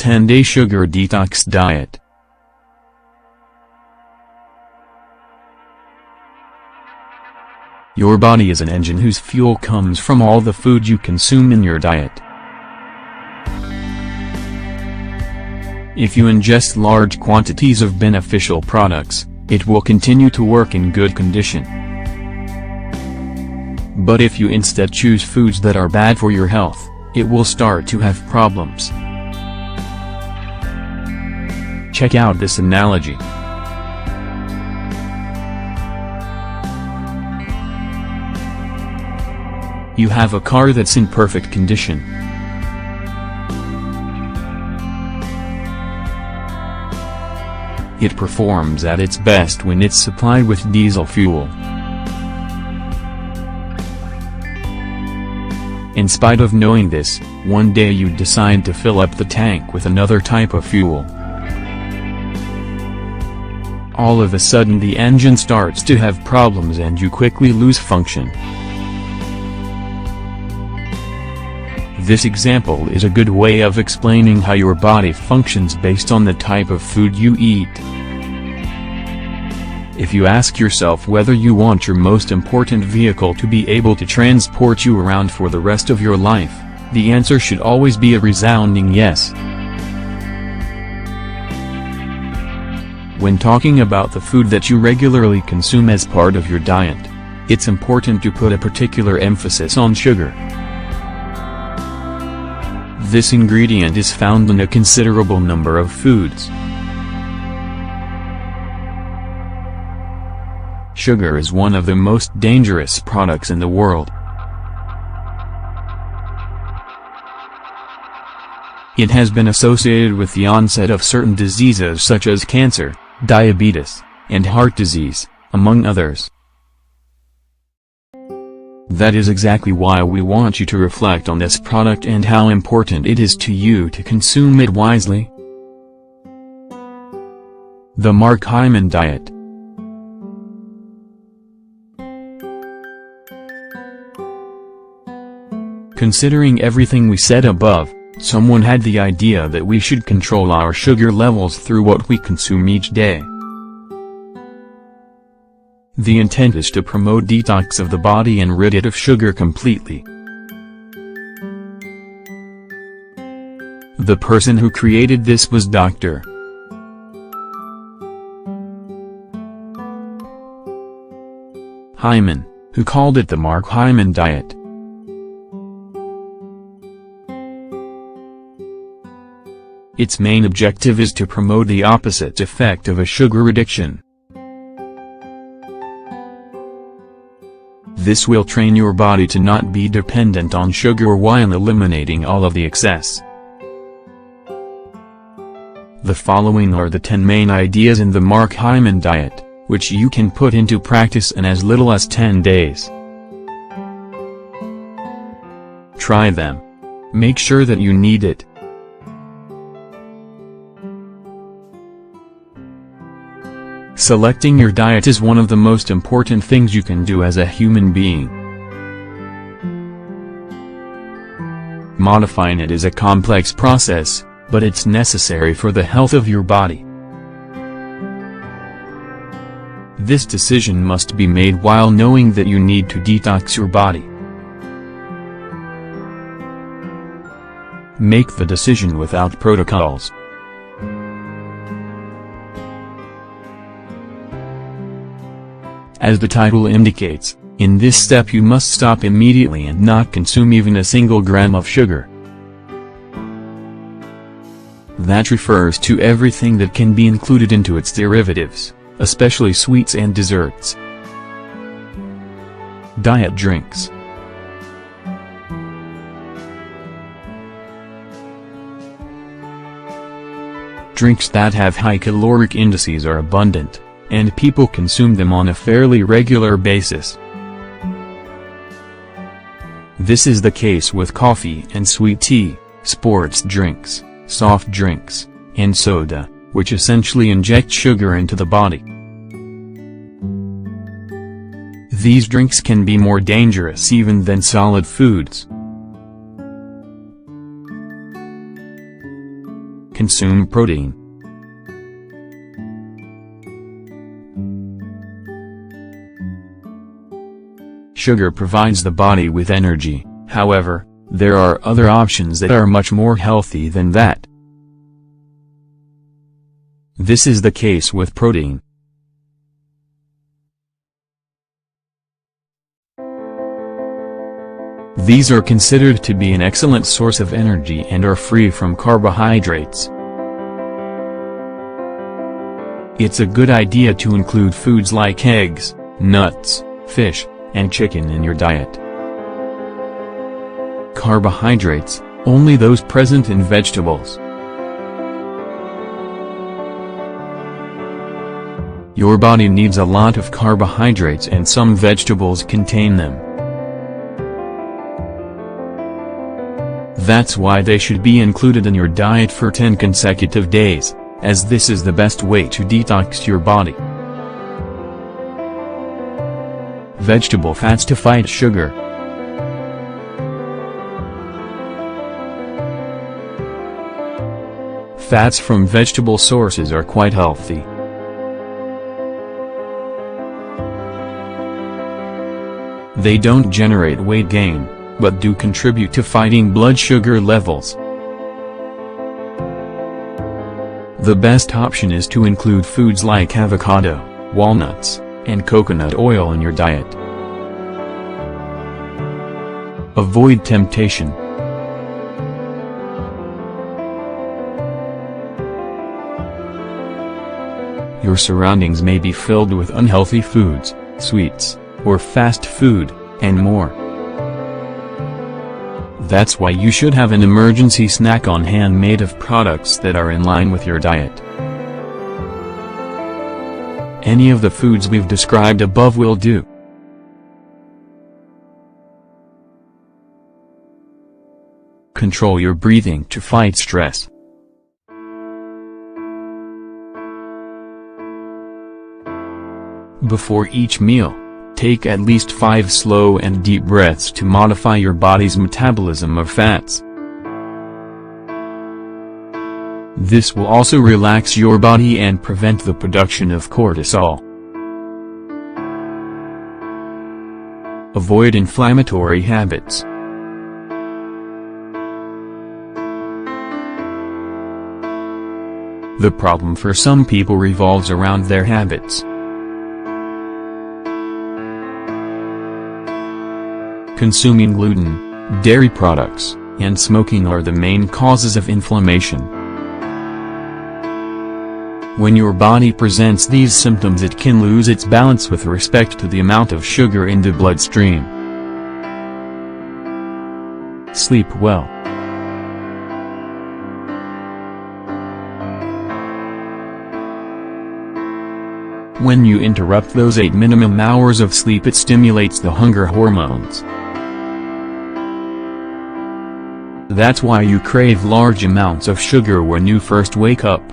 10-day sugar detox diet. Your body is an engine whose fuel comes from all the food you consume in your diet. If you ingest large quantities of beneficial products, it will continue to work in good condition. But if you instead choose foods that are bad for your health, it will start to have problems. Check out this analogy. You have a car that's in perfect condition. It performs at its best when it's supplied with diesel fuel. In spite of knowing this, one day you decide to fill up the tank with another type of fuel. All of a sudden the engine starts to have problems and you quickly lose function. This example is a good way of explaining how your body functions based on the type of food you eat. If you ask yourself whether you want your most important vehicle to be able to transport you around for the rest of your life, the answer should always be a resounding yes. When talking about the food that you regularly consume as part of your diet, it's important to put a particular emphasis on sugar. This ingredient is found in a considerable number of foods. Sugar is one of the most dangerous products in the world. It has been associated with the onset of certain diseases such as cancer, diabetes, and heart disease, among others. That is exactly why we want you to reflect on this product and how important it is to you to consume it wisely. The Mark Hyman Diet. Considering everything we said above, someone had the idea that we should control our sugar levels through what we consume each day. The intent is to promote detox of the body and rid it of sugar completely. The person who created this was Dr. Hyman, who called it the Mark Hyman Diet. Its main objective is to promote the opposite effect of a sugar addiction. This will train your body to not be dependent on sugar while eliminating all of the excess. The following are the 10 main ideas in the Mark Hyman Diet, which you can put into practice in as little as 10 days. Try them. Make sure that you need it. Selecting your diet is one of the most important things you can do as a human being. Modifying it is a complex process, but it's necessary for the health of your body. This decision must be made while knowing that you need to detox your body. Make the decision without protocols. As the title indicates, in this step you must stop immediately and not consume even a single gram of sugar. That refers to everything that can be included into its derivatives, especially sweets and desserts. Diet drinks. Drinks that have high caloric indices are abundant, and people consume them on a fairly regular basis. This is the case with coffee and sweet tea, sports drinks, soft drinks, and soda, which essentially inject sugar into the body. These drinks can be more dangerous even than solid foods. Consume protein. Sugar provides the body with energy, however, there are other options that are much more healthy than that. This is the case with protein. These are considered to be an excellent source of energy and are free from carbohydrates. It's a good idea to include foods like eggs, nuts, fish, and chicken in your diet. Carbohydrates, only those present in vegetables. Your body needs a lot of carbohydrates and some vegetables contain them. That's why they should be included in your diet for 10 consecutive days, as this is the best way to detox your body. Vegetable fats to fight sugar. Fats from vegetable sources are quite healthy. They don't generate weight gain, but do contribute to fighting blood sugar levels. The best option is to include foods like avocado, walnuts, and coconut oil in your diet. Avoid temptation. Your surroundings may be filled with unhealthy foods, sweets, or fast food, and more. That's why you should have an emergency snack on hand made of products that are in line with your diet. Any of the foods we've described above will do. Control your breathing to fight stress. Before each meal, take at least 5 slow and deep breaths to modify your body's metabolism of fats. This will also relax your body and prevent the production of cortisol. Avoid inflammatory habits. The problem for some people revolves around their habits. Consuming gluten, dairy products, and smoking are the main causes of inflammation. When your body presents these symptoms, it can lose its balance with respect to the amount of sugar in the bloodstream. Sleep well. When you interrupt those 8 minimum hours of sleep, it stimulates the hunger hormones. That's why you crave large amounts of sugar when you first wake up.